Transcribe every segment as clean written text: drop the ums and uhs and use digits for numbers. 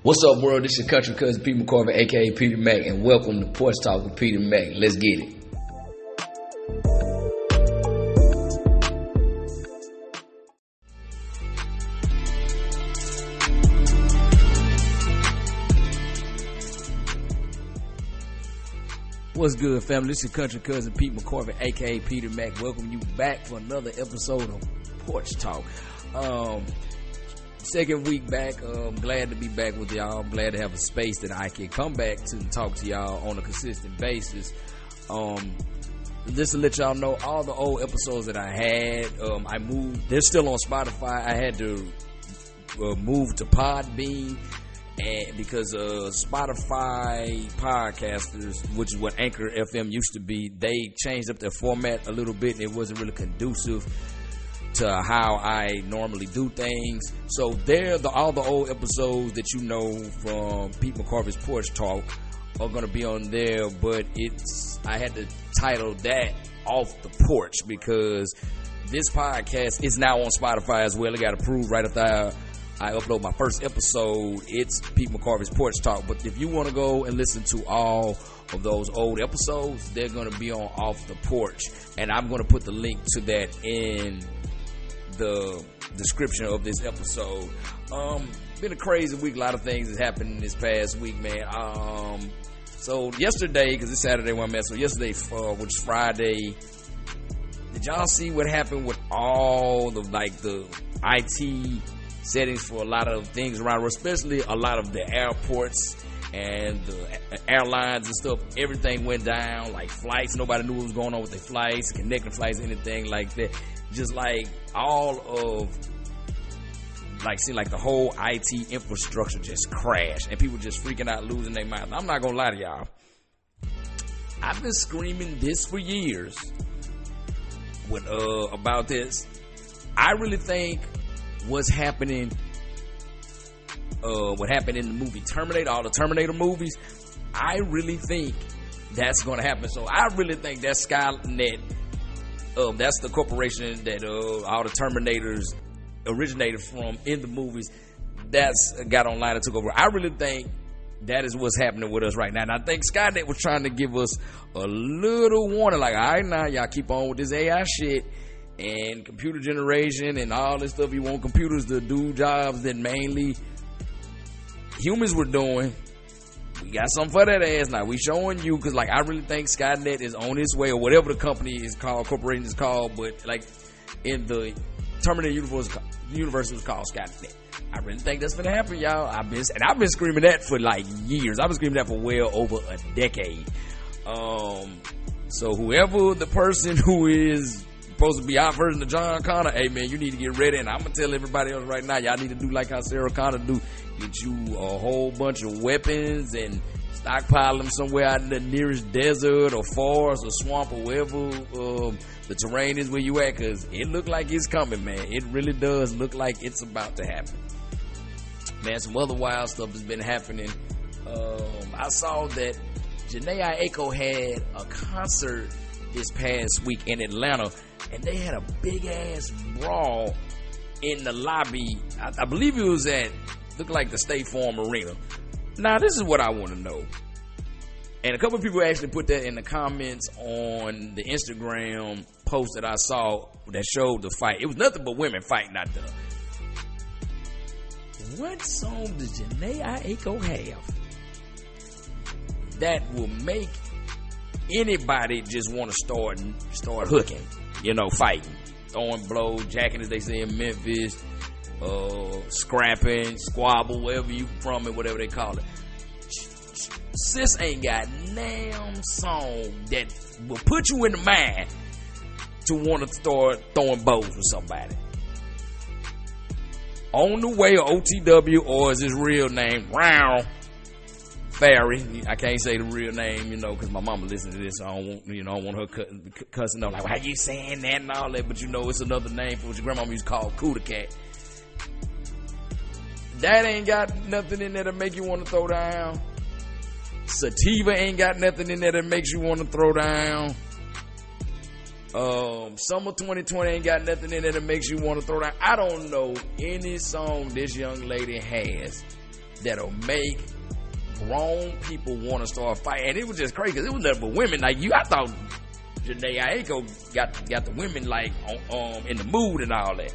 What's up, world? This is your country cousin Pete McCorvey, aka Peter Mac, and welcome to Porch Talk with Peter Mac. Let's get it. What's good, family? This is your country cousin Pete McCorvey, aka Peter Mac. Welcome you back for another episode of Porch Talk. Second week back. Glad to be back with y'all. I'm glad to have a space that I can come back to talk to y'all on a consistent basis. Just to let y'all know, all the old episodes that I had, I moved. They're still on Spotify. I had to move to Podbean, and because Spotify podcasters, which is what Anchor FM used to be, they changed up their format a little bit, and it wasn't really conducive to how I normally do things. So all the old episodes that you know from Pete McCorvey's Porch Talk are going to be on there, but I had to title that Off the Porch because this podcast is now on Spotify as well. It got approved right after I upload my first episode. It's Pete McCorvey's Porch Talk. But if you want to go and listen to all of those old episodes, they're going to be on Off the Porch, and I'm going to put the link to that in the description of this episode. Been a crazy week. A lot of things has happened this past week, man. So yesterday, because it's Saturday when I met, so yesterday, which is Friday, did y'all see what happened with all the IT settings for a lot of things around, especially a lot of the airports and the airlines and stuff? Everything went down, like flights. Nobody knew what was going on with their flights, connecting flights, anything like that. Just like all of, the whole IT infrastructure just crashed, and people just freaking out, losing their minds. I'm not gonna lie to y'all. I've been screaming this for years about this. I really think what happened in the movie Terminator, all the Terminator movies, I really think that's going to happen. So I really think that Skynet, that's the corporation that all the Terminators originated from in the movies, that's got online and took over. I really think that is what's happening with us right now. And I think Skynet was trying to give us a little warning, like, all right, now y'all keep on with this AI shit and computer generation and all this stuff. You want computers to do jobs that mainly humans were doing. We got something for that ass now. We showing you, because I really think Skynet is on its way, or whatever the company is called, corporation is called, but in the Terminator universe, it was called Skynet. I really think that's gonna happen, y'all. I've been screaming that for years. I've been screaming that for well over a decade. So whoever the person who is supposed to be our version of John Connor, hey man, you need to get ready. And I'm gonna tell everybody else right now, y'all need to do like how Sarah Connor do. Get you a whole bunch of weapons and stockpile them somewhere out in the nearest desert or forest or swamp or wherever the terrain is where you at, because it look like it's coming, man. It really does look like it's about to happen, man. Some other wild stuff has been happening. I saw that Janae Aiko had a concert this past week in Atlanta, and they had a big ass brawl in the lobby. I believe it was looked like the State Farm Arena. Now this is what I want to know, and a couple of people actually put that in the comments on the Instagram post that I saw that showed the fight. It was nothing but women fighting out there. What song does Janae Aiko have that will make anybody just want to start hooking, fighting, throwing blows, jacking, as they say in Memphis, scrapping, squabble, wherever you from and whatever they call it? Sis ain't got damn song that will put you in the mind to want to start throwing bows with somebody. On the Way, or OTW, or is his real name Round Fairy? I can't say the real name, because my mama listens to this, so I don't want her cussing up, how you saying that and all that, but it's another name for what your grandmama used to call Cooter Cat. That ain't got nothing in there to make you want to throw down. Sativa ain't got nothing in there that makes you want to throw down. Summer 2020 ain't got nothing in it that makes you want to throw down. I don't know any song this young lady has that'll make grown people want to start fighting. And it was just crazy because it was nothing but women. Like I thought Janae Aiko got the women like in the mood and all that.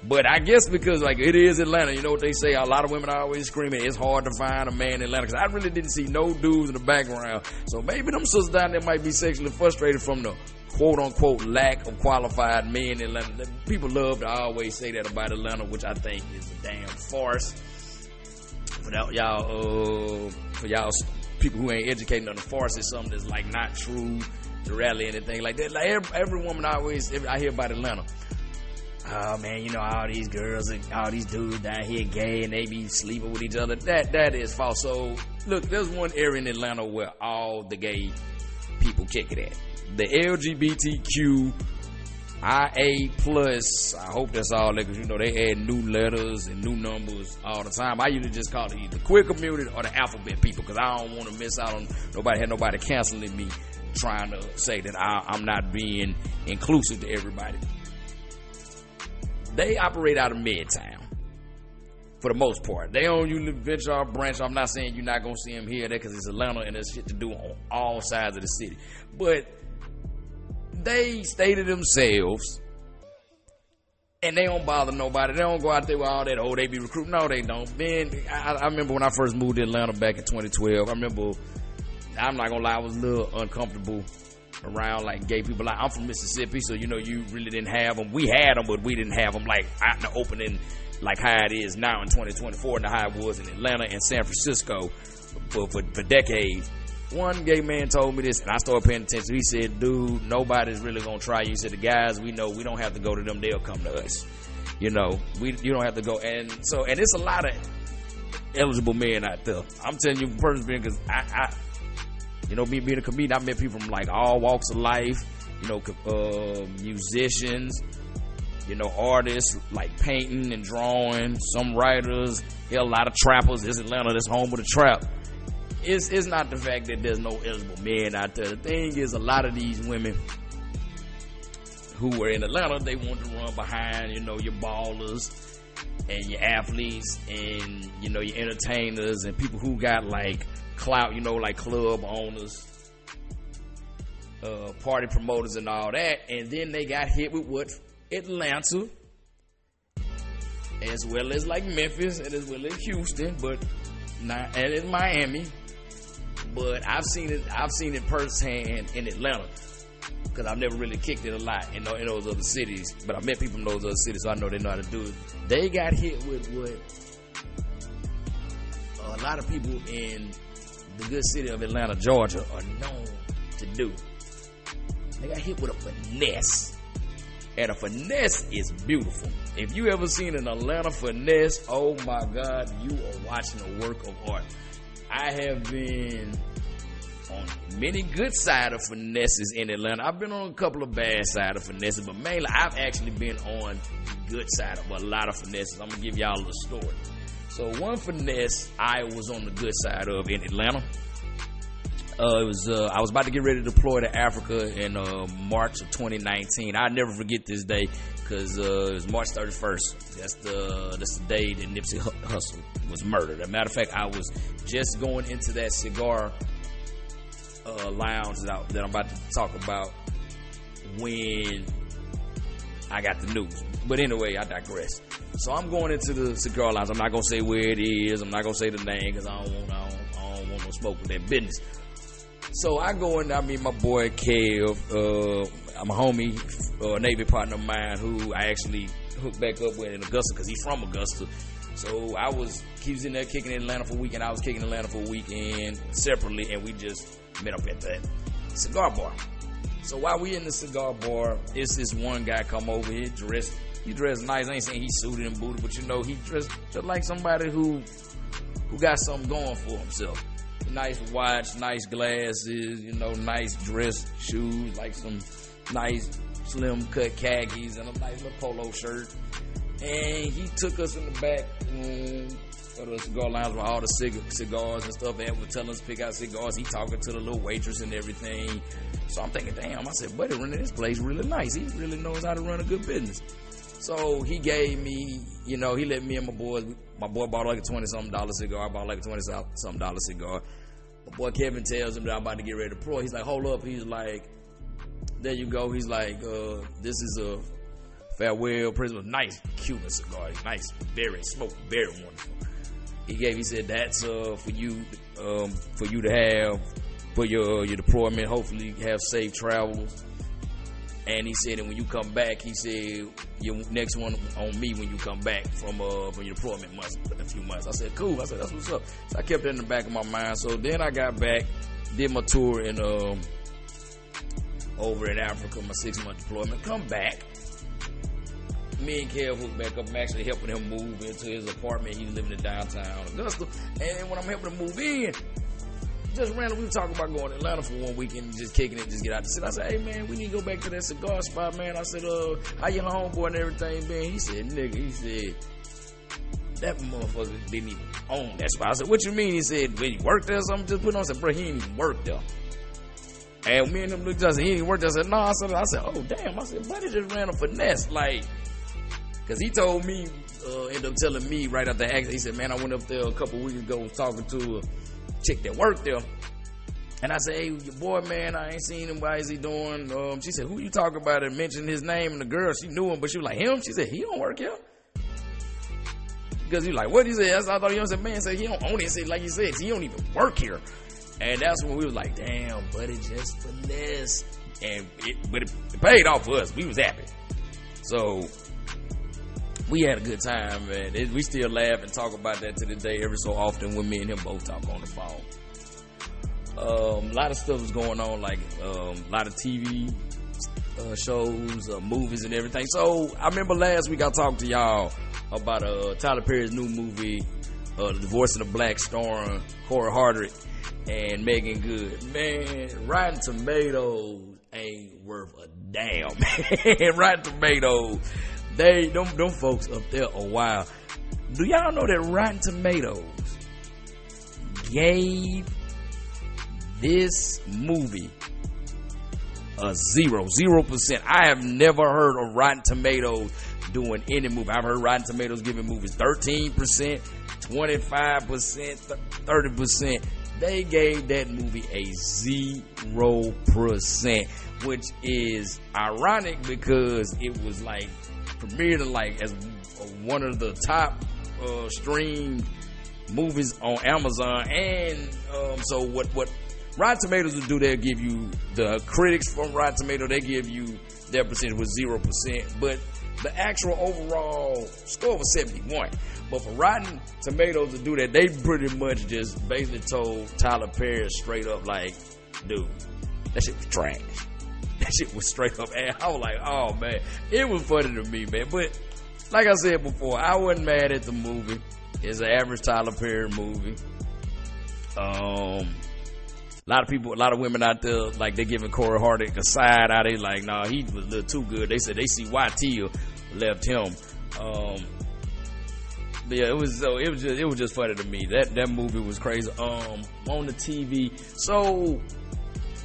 But I guess because like it is Atlanta, you know what they say, a lot of women are always screaming, it's hard to find a man in Atlanta. Because I really didn't see no dudes in the background. So maybe them sisters down there might be sexually frustrated from the quote unquote lack of qualified men in Atlanta. People love to always say that about Atlanta, which I think is a damn farce. For y'all people who ain't educated on the farce is something that's like not true to rally anything like that. Like every woman I hear about Atlanta. Oh man, you know, all these girls and all these dudes down here gay and they be sleeping with each other. That is false. So look, there's one area in Atlanta where all the gay people kick it at. The LGBTQ IA plus, I hope that's all that, because you know they add new letters and new numbers all the time. I usually just call it either the queer community or the alphabet people, because I don't want to miss out on nobody canceling me trying to say that I'm not being inclusive to everybody. They operate out of Midtown for the most part. They don't usually venture off branch. I'm not saying you're not going to see them here or there, because it's Atlanta and there's shit to do on all sides of the city. But they stay to themselves and they don't bother nobody. They don't go out there with all that, they be recruiting. No, they don't. Man, I remember when I first moved to Atlanta back in 2012. I remember, I'm not going to lie, I was a little uncomfortable around like gay people. Like, I'm from Mississippi, so you know you really didn't have them. We had them, but we didn't have them like out in the opening like how it is now in 2024 and how it was in Atlanta and San Francisco for decades. One gay man told me this, and I started paying attention. He said, dude, nobody's really gonna try you. He said, the guys we know, we don't have to go to them, they'll come to us. You know, you don't have to go. And it's a lot of eligible men out there. I'm telling you personally, because I you know, me being a comedian, I met people from like all walks of life, you know, musicians, you know, artists like painting and drawing, some writers, a lot of trappers. This Atlanta, this home of the trap. It's not the fact that there's no eligible men out there. The thing is, a lot of these women who were in Atlanta, they want to run behind, you know, your ballers and your athletes and, you know, your entertainers and people who got like clout, you know, like club owners, party promoters and all that. And then they got hit with what? Atlanta, as well as like Memphis and as well as Houston, and it's Miami. But I've seen it firsthand in Atlanta, because I've never really kicked it a lot in those other cities. But I met people from those other cities, so I know they know how to do it. They got hit with what a lot of people in the good city of Atlanta, Georgia, are known to do. They got hit with a finesse. And a finesse is beautiful. If you ever seen an Atlanta finesse, oh my God, you are watching a work of art. I have been on many good side of finesses in Atlanta. I've been on a couple of bad side of finesses, but mainly I've actually been on the good side of a lot of finesses. I'm going to give y'all a little story. So one finesse I was on the good side of in Atlanta. I was about to get ready to deploy to Africa in March of 2019. I'll never forget this day, because it was March 31st. That's the day that Nipsey Hussle was murdered. As a matter of fact, I was just going into that cigar lounge that I'm about to talk about when I got the news. But anyway, I digress. So I'm going into the cigar lounge. I'm not going to say where it is. I'm not going to say the name, because I don't want no smoke with that business. So I go in, I meet my boy Kev, I'm a homie, a Navy partner of mine who I actually hooked back up with in Augusta, because he's from Augusta. So he was in there kicking in Atlanta for a weekend, I was kicking in Atlanta for a weekend separately, and we just met up at that cigar bar. So while we in the cigar bar, it's this one guy come over here, he dressed nice. I ain't saying he's suited and booted, but you know, he dressed just like somebody who got something going for himself. Nice watch, nice glasses, you know, nice dress shoes, like some nice slim cut khakis and a nice little polo shirt. And he took us in the back room of the cigar lounge with all the cigars and stuff. And was telling us to pick out cigars. He talking to the little waitress and everything. So I'm thinking, damn, I said, buddy, running this place really nice. He really knows how to run a good business. So he gave me, he let me and my boys. My boy bought like a $20-something cigar. I bought like a $20-something cigar. My boy Kevin tells him that I'm about to get ready to pour. He's like, hold up. He's like, there you go. He's like, this is a farewell present. Nice Cuban cigar. Nice, very smoked, very wonderful. He said that's for you to have for your deployment. Hopefully you have safe travels. And he said, and when you come back, he said, your next one on me when you come back from your deployment a few months. I said, cool. I said, that's what's up. So I kept that in the back of my mind. So then I got back, did my tour in over in Africa, my 6-month deployment. Come back. Me and Kev hooked back up. I'm actually helping him move into his apartment. He's living in downtown Augusta. And when I'm helping him move in, just randomly, we were talking about going to Atlanta for one weekend, just kicking it, just get out the city. I said, hey, man, we need to go back to that cigar spot, man. I said, how your homeboy and everything been? He said, nigga, that motherfucker didn't even own that spot. I said, what you mean? He said, well, he worked there or something? Just put on. I said, bro, he ain't even worked there. And me and him looked at us, and he ain't worked there. I said, no. I said, oh, damn. I said, buddy just ran a finesse. Like, because he told me, ended up telling me right after the accident, he said, man, I went up there a couple weeks ago, was talking to a chick that worked there, and I said, hey, your boy, man, I ain't seen him. Why is he doing? She said, who you talking about? And mentioned his name, and the girl, she knew him, but she was like, him? She said, he don't work here. Because he like, what he said? I thought he said, man, said he don't own it. Said, like he said, he don't even work here. And that's when we was like, damn, buddy, just finesse. And but it paid off for us. We was happy. So we had a good time, man. We still laugh and talk about that to this day every so often when me and him both talk on the phone. A lot of stuff was going on, like a lot of TV shows, movies, and everything. So I remember last week I talked to y'all about Tyler Perry's new movie, The Divorce of the Black, starring Corey Hardwick and Megan Good. Man, Rotten Tomatoes ain't worth a damn. Rotten Tomatoes, them folks up there a while. Do y'all know that Rotten Tomatoes gave this movie a 0%? I have never heard of Rotten Tomatoes doing any movie. I've heard Rotten Tomatoes giving movies 13%, 25%, 30%. They gave that movie a 0%, which is ironic because it was like premiered like as one of the top streamed movies on Amazon. And so what Rotten Tomatoes will do, they'll give you, the critics from Rotten Tomatoes, they give you their percentage was 0%, but the actual overall score was 71. But for Rotten Tomatoes to do that, they pretty much just basically told Tyler Perry straight up, like, dude, that shit was trash. That shit was straight up. And I was like, oh man, it was funny to me, man. But like I said before, I wasn't mad at the movie. It's an average Tyler Perry movie. A lot of women out there, like, they giving Corey Hardwick a side eye. They like, nah, he was a little too good. They said they see why Tia left him. But yeah, it was just funny to me. That movie was crazy. On the TV. So,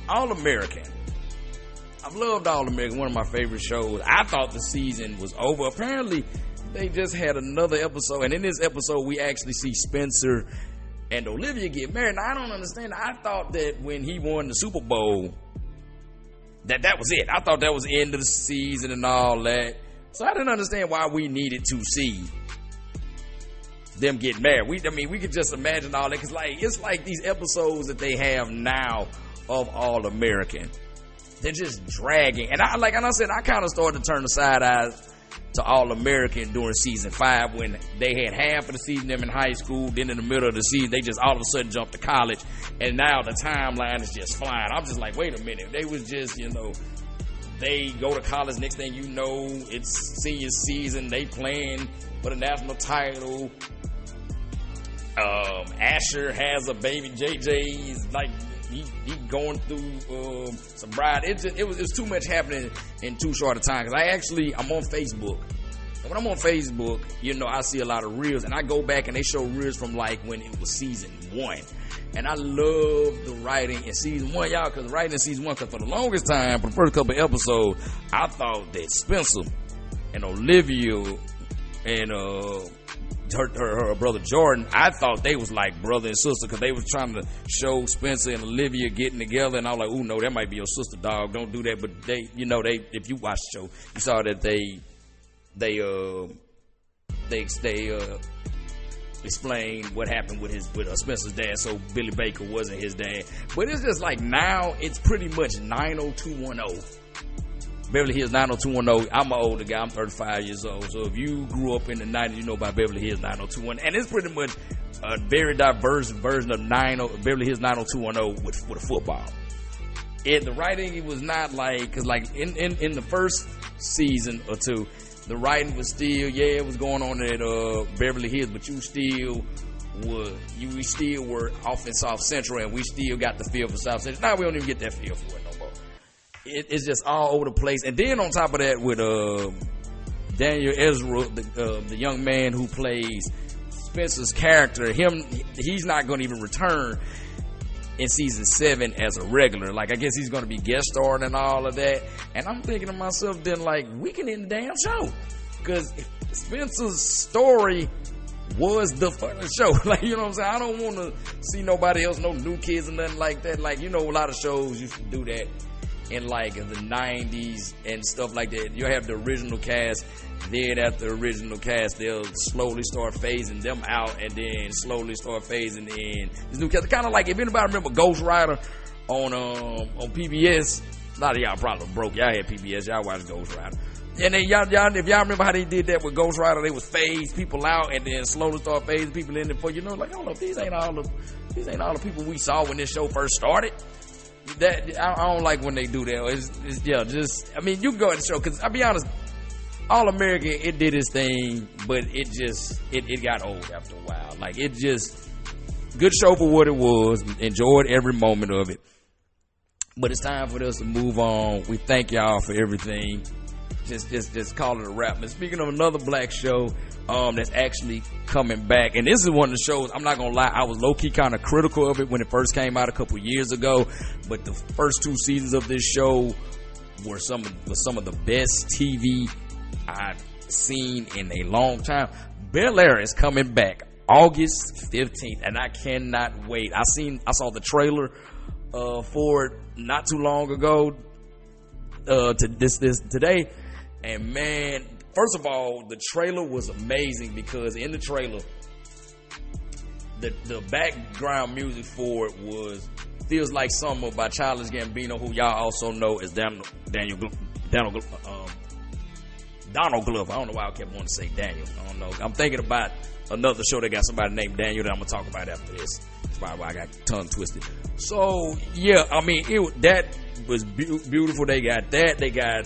All American. I've loved All American, one of my favorite shows. I thought the season was over. Apparently, they just had another episode, and in this episode, we actually see Spencer and Olivia get married. Now, I don't understand. I thought that when he won the Super Bowl, that was it. I thought that was the end of the season and all that. So I didn't understand why we needed to see them get married. We could just imagine all that, because it's like these episodes that they have now of All American, they're just dragging. And I said, I kind of started to turn the side eyes to All American during season 5 when they had half of the season them in high school, then in the middle of the season they just all of a sudden jumped to college, and now the timeline is just flying. I'm just like, wait a minute, they was just, they go to college, next thing you know, it's senior season, they playing for the national title. Asher has a baby. JJ is like, he going through sobriety. It was too much happening in too short a time. Because I'm on Facebook. And when I'm on Facebook, I see a lot of reels, and I go back and they show reels from like when it was season 1. And I love the writing in season 1, y'all, because writing in season 1, because for the longest time, for the first couple of episodes, I thought that Spencer and Olivia and her brother Jordan, I thought they was like brother and sister, because they was trying to show Spencer and Olivia getting together, and I was like, oh no, that might be your sister, dog, don't do that. But they, if you watch the show, you saw that they explained what happened with Spencer's dad, so Billy Baker wasn't his dad. But it's just like, now it's pretty much 90210. Beverly Hills 90210. I'm an older guy. I'm 35 years old. So if you grew up in the 90s, you know about Beverly Hills 90210. And it's pretty much a very diverse version of Beverly Hills 90210 with a football. And the writing, it was not like, because like in the first season or two, the writing was still, it was going on at Beverly Hills, but we still were off in South Central, and we still got the feel for South Central. Now we don't even get that feel for it no more. It's just all over the place. And then on top of that, with Daniel Ezra, the young man who plays Spencer's character, he's not going to even return in season 7 as a regular. Like, I guess he's going to be guest starring and all of that. And I'm thinking to myself, then, like, we can end the damn show, because Spencer's story was the fucking show. Like, you know what I'm saying? I don't want to see nobody else, no new kids or nothing like that. Like, a lot of shows used to do that in like the 90s and stuff like that. You have the original cast, then after the original cast, they'll slowly start phasing them out, and then slowly start phasing in this new cast. Kind of like, if anybody remember Ghost Rider on PBS, a lot of y'all probably broke. Y'all had PBS, y'all watched Ghost Rider. And then y'all, if y'all remember how they did that with Ghost Rider, they would phase people out and then slowly start phasing people in before like, hold up, these ain't all the people we saw when this show first started. That I don't like when they do that. You can go at the show, because I'll be honest, All American, it did its thing, but it got old after a while. Like, it just, good show for what it was. Enjoyed every moment of it. But it's time for us to move on. We thank y'all for everything. Just call it a wrap. And speaking of another black show that's actually coming back, and this is one of the shows, I'm not gonna lie, I was low-key kind of critical of it when it first came out a couple years ago, but the first 2 seasons of this show were some of the best TV I've seen in a long time. Bel-Air is coming back August 15th, and I cannot wait. I saw the trailer for it not too long ago, today. And man, first of all, the trailer was amazing, because in the trailer, the background music for it feels like Summer by Childish Gambino, who y'all also know as Donald Glover. I don't know why I kept wanting to say Daniel. I don't know. I'm thinking about another show that got somebody named Daniel that I'm gonna talk about after this. That's why I got tongue twisted. So yeah, that was beautiful. They got that. They got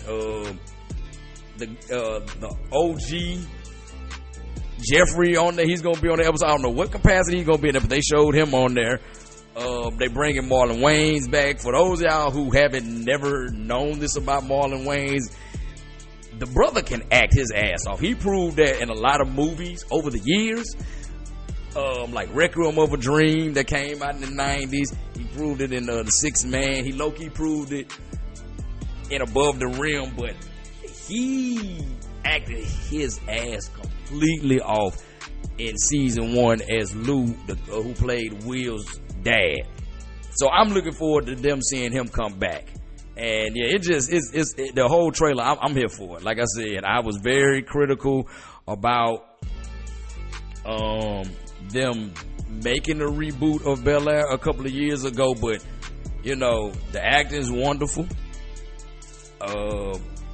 the OG Jeffrey on there. He's gonna be on the episode. I don't know what capacity he's gonna be in there, but they showed him on there. They bringing Marlon Wayans back. For those of y'all who haven't never known this about Marlon Wayans, the brother can act his ass off. He proved that in a lot of movies over the years, like Requiem of a Dream that came out in the 90s. He proved it in The Sixth Man. He low-key proved it in Above the Rim, but he acted his ass completely off in season 1 as Lou, who played Will's dad. So I'm looking forward to them seeing him come back. And yeah, it's the whole trailer. I'm here for it. Like I said, I was very critical about them making a reboot of Bel-Air a couple of years ago, but the acting is wonderful.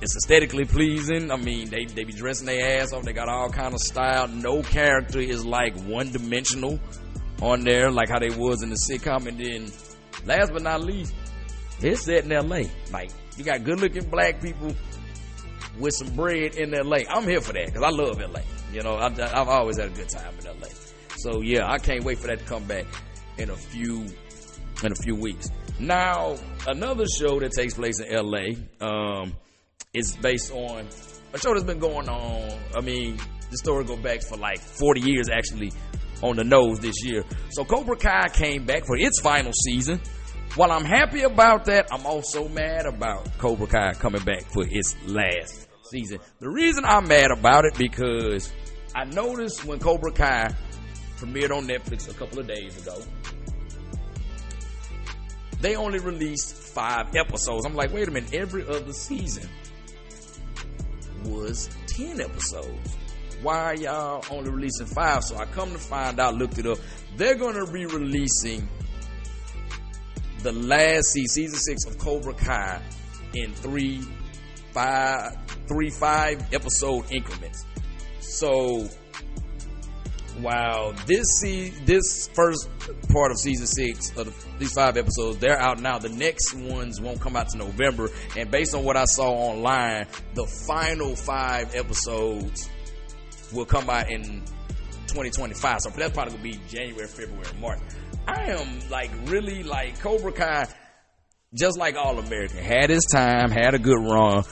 It's aesthetically pleasing. I mean, they be dressing their ass off. They got all kind of style. No character is like one-dimensional on there, like how they was in the sitcom. And then, last but not least, it's set in L.A. Like, you got good-looking black people with some bread in L.A. I'm here for that, because I love L.A. I've always had a good time in L.A. So yeah, I can't wait for that to come back in a few weeks. Now, another show that takes place in L.A. Is based on a show that's been going on. I mean, the story goes back for like 40 years, actually, on the nose this year. So Cobra Kai came back for its final season. While I'm happy about that, I'm also mad about Cobra Kai coming back for its last season. The reason I'm mad about it because I noticed when Cobra Kai premiered on Netflix a couple of days ago, they only released 5 episodes. I'm like, wait a minute, every other season was 10 episodes. Why are y'all only releasing 5? So I come to find out, looked it up, they're going to be releasing the last season 6 of Cobra Kai in 3 5 episode increments. So while this first part of season 6 of these 5 episodes, they're out now, the next ones won't come out to November, and based on what I saw online, the final 5 episodes will come out in 2025. So that's probably gonna be January, February, March. I am like really like Cobra Kai, just like All American, had its time, had a good run,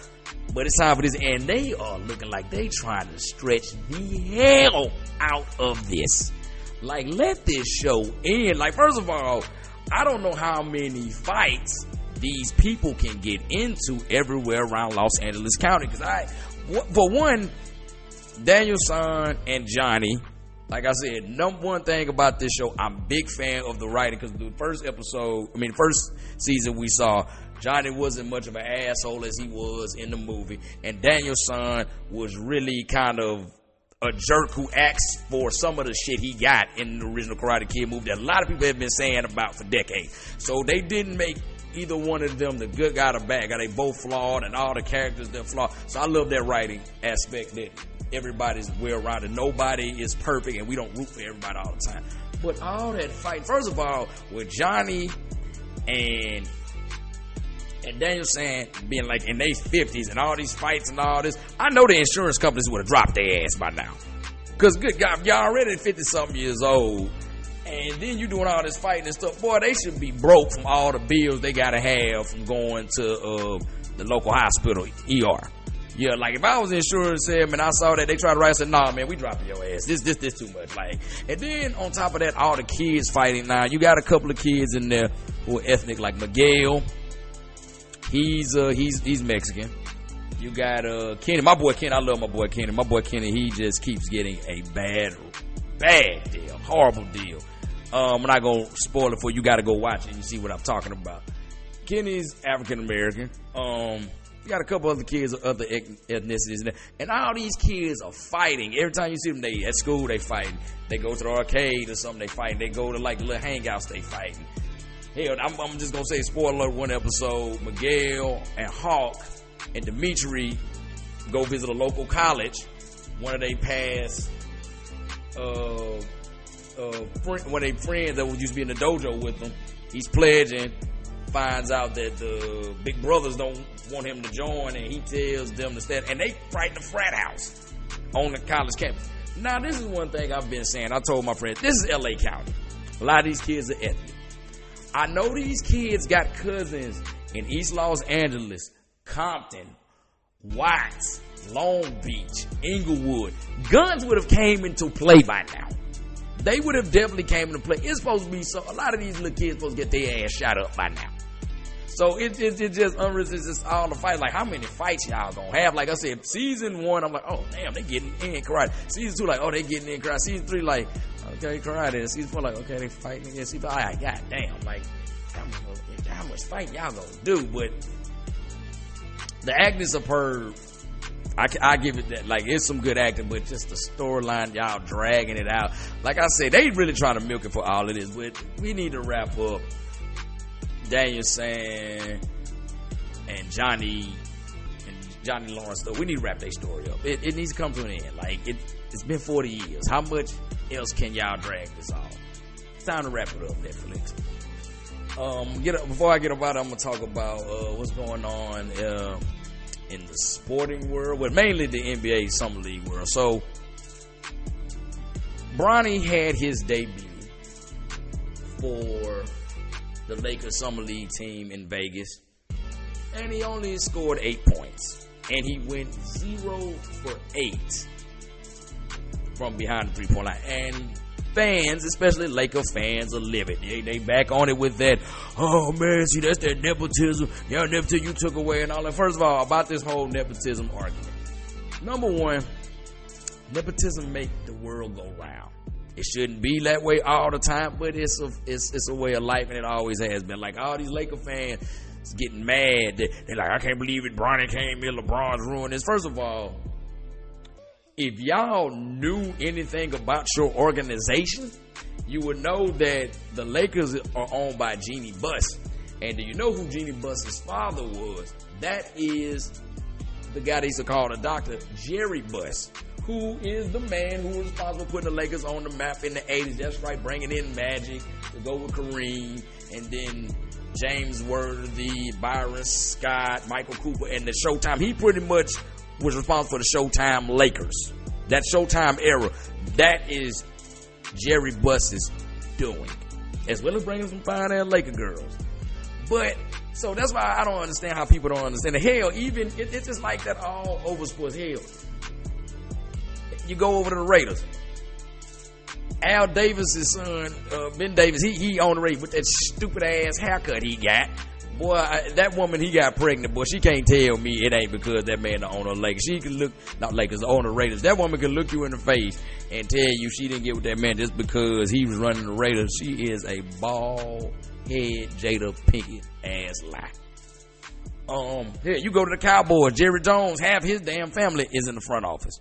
but it's time for this, and they are looking like they trying to stretch the hell out of this. Like, let this show end. Like, first of all, I don't know how many fights these people can get into everywhere around Los Angeles County. Because for one, Daniel-san and Johnny, like I said, number one thing about this show, I'm a big fan of the writing, because the first season we saw, Johnny wasn't much of an asshole as he was in the movie, and Daniel-san was really kind of a jerk who asked for some of the shit he got in the original Karate Kid movie that a lot of people have been saying about for decades. So they didn't make either one of them the good guy or the bad guy. They both flawed, and all the characters, they're flawed. So I love that writing aspect, that everybody's well-rounded. Nobody is perfect, and we don't root for everybody all the time. But all that fighting, first of all, with Johnny and Daniel saying being like in their 50s and all these fights and all this, I know the insurance companies would have dropped their ass by now. Because good God, y'all already 50-something years old, and then you doing all this fighting and stuff. Boy, they should be broke from all the bills they got to have from going to the local hospital, ER. Yeah, like if I was insurance and I saw that they tried to write, I said, nah, man, we dropping your ass. This too much. Like, and then on top of that, all the kids fighting now. You got a couple of kids in there who are ethnic, like Miguel. He's Mexican. You got Kenny, my boy Kenny. I love my boy Kenny. My boy Kenny, he just keeps getting a bad deal, horrible deal. I'm not gonna spoil it for you. Got to go watch it and you see what I'm talking about. Kenny's African American. You got a couple other kids of other ethnicities in there, and all these kids are fighting. Every time you see them, they at school, they fighting. They go to the arcade or something, they fighting. They go to like little hangouts, they fighting. Hell, I'm just gonna say, spoiler alert, one episode, Miguel and Hawk and Dimitri go visit a local college. One of their past one of their friends that used to be in the dojo with them, he's pledging, finds out that the big brothers don't want him to join, and he tells them to stand, and they fight in the frat house on the college campus. Now, this is one thing I've been saying. I told my friends, this is LA County. A lot of these kids are ethnic. I know these kids got cousins in East Los Angeles, Compton, Watts, Long Beach, Inglewood. Guns would have came into play by now. They would have definitely came into play. It's supposed to be so. A lot of these little kids supposed to get their ass shot up by now. So it's just unrealistic. It's all the fight. Like, how many fights y'all gonna have? Like I said, season 1, I'm like, oh damn, they getting in karate. Season 2, like, oh, they getting in karate. Season 3, like, okay, karate. And season 4, like, okay, they fighting again. Season 5, like, god damn, like, how much fight y'all gonna do? But the acting is superb. I give it that. Like, it's some good acting, but just the storyline, y'all dragging it out. Like I said, they really trying to milk it for all it is. But we need to wrap up Daniel-san and Johnny Lawrence stuff. We need to wrap their story up. It needs to come to an end. Like, it's been 40 years. How much else can y'all drag this on? It's time to wrap it up, Netflix. Before I get about it, I'm gonna talk about what's going on in the sporting world, but mainly the NBA Summer League world. So, Bronny had his debut for the Lakers Summer League team in Vegas, and he only scored 8 points, and he went 0 for 8 from behind the three-point line. And fans, especially Laker fans, are livid. They back on it with that, oh man, see, that's that nepotism. Yeah, nepotism you took away and all that. First of all, about this whole nepotism argument, Number one, nepotism make the world go round. It shouldn't be that way all the time, but it's a way of life, and it always has been. Like, all these Laker fans is getting mad. They're like, I can't believe it. Bronny came here. LeBron's ruined this. First of all, if y'all knew anything about your organization, you would know that the Lakers are owned by Jeannie Buss. And do you know who Jeannie Buss's father was? That is the guy they used to call the doctor, Jerry Buss, who is the man who was responsible for putting the Lakers on the map in the 80s. That's right, bringing in Magic to go with Kareem, and then James Worthy, Byron Scott, Michael Cooper, and the Showtime. He pretty much was responsible for the Showtime Lakers. That Showtime era, that is Jerry Buss's doing, as well as bringing some fine-ass Laker girls. But, so that's why I don't understand how people don't understand. The hell, even, it's just like that all over sports. Hell, you go over to the Raiders. Al Davis' son, Ben Davis, he on the Raiders with that stupid ass haircut he got. Boy, that woman he got pregnant, boy, she can't tell me it ain't because that man the owner of Lakers. She can look, not Lakers, the owner of Raiders. That woman can look you in the face and tell you she didn't get with that man just because he was running the Raiders. She is a bald head Jada Pinkett ass lie. Here, you go to the Cowboys. Jerry Jones, half his damn family is in the front office.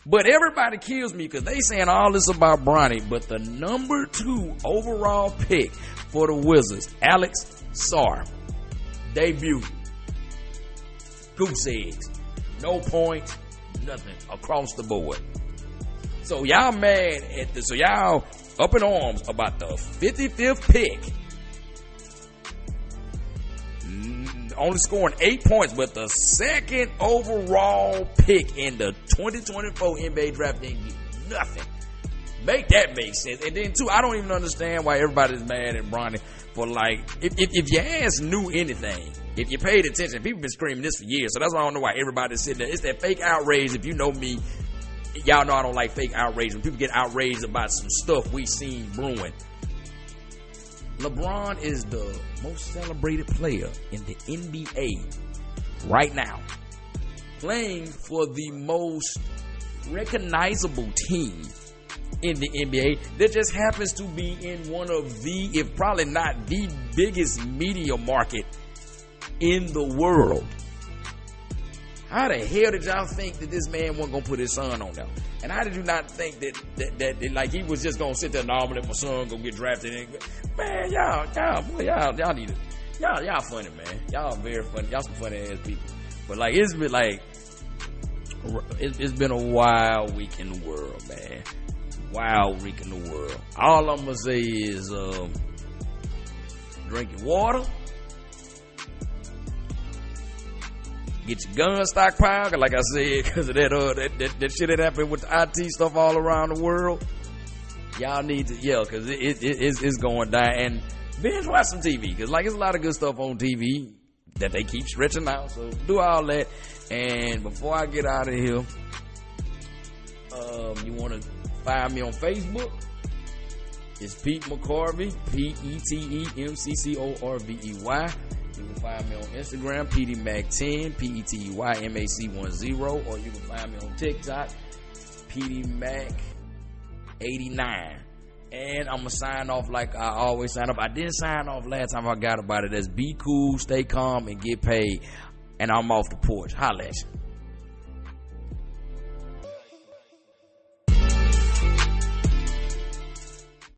But everybody kills me because they saying all this about Bronny, but the number 2 overall pick for the Wizards, Alex Sarr, debut, goose eggs, no points, nothing across the board. So y'all mad at this? So y'all up in arms about the 55th pick, only scoring 8 points, but the 2nd overall pick in the 2024 NBA draft didn't get nothing. Make that make sense. And then too, I don't even understand why everybody's mad at Bronny for, like, if your ass knew anything, if you paid attention, people been screaming this for years, so that's why I don't know why everybody's sitting there. It's that fake outrage. If you know me, y'all know I don't like fake outrage. When people get outraged about some stuff we seen brewing. LeBron is the most celebrated player in the NBA right now, playing for the most recognizable team in the NBA that just happens to be in one of the, if probably not the biggest media market in the world. How the hell did y'all think that this man wasn't gonna put his son on there? And how did you not think that like he was just gonna sit there and let my son go get drafted? Man, y'all need to, y'all funny, man. Y'all very funny. Y'all some funny ass people. But like it's been a wild week in the world, man. Wild week in the world. All I'm gonna say is drink your water. Get your gun stockpile, like I said, because of that shit that happened with the IT stuff all around the world. Y'all need to, because it's going down. And binge watch some TV, because like there's a lot of good stuff on TV that they keep stretching out. So do all that. And before I get out of here, you want to find me on Facebook? It's Pete McCorvey, PeteMcCorvey. You can find me on Instagram, PeteMac10, PeteYMac10, or you can find me on TikTok, PeteMac89. And I'm going to sign off like I always sign off. I didn't sign off last time I got about it. That's be cool, stay calm, and get paid. And I'm off the porch. Holla at you.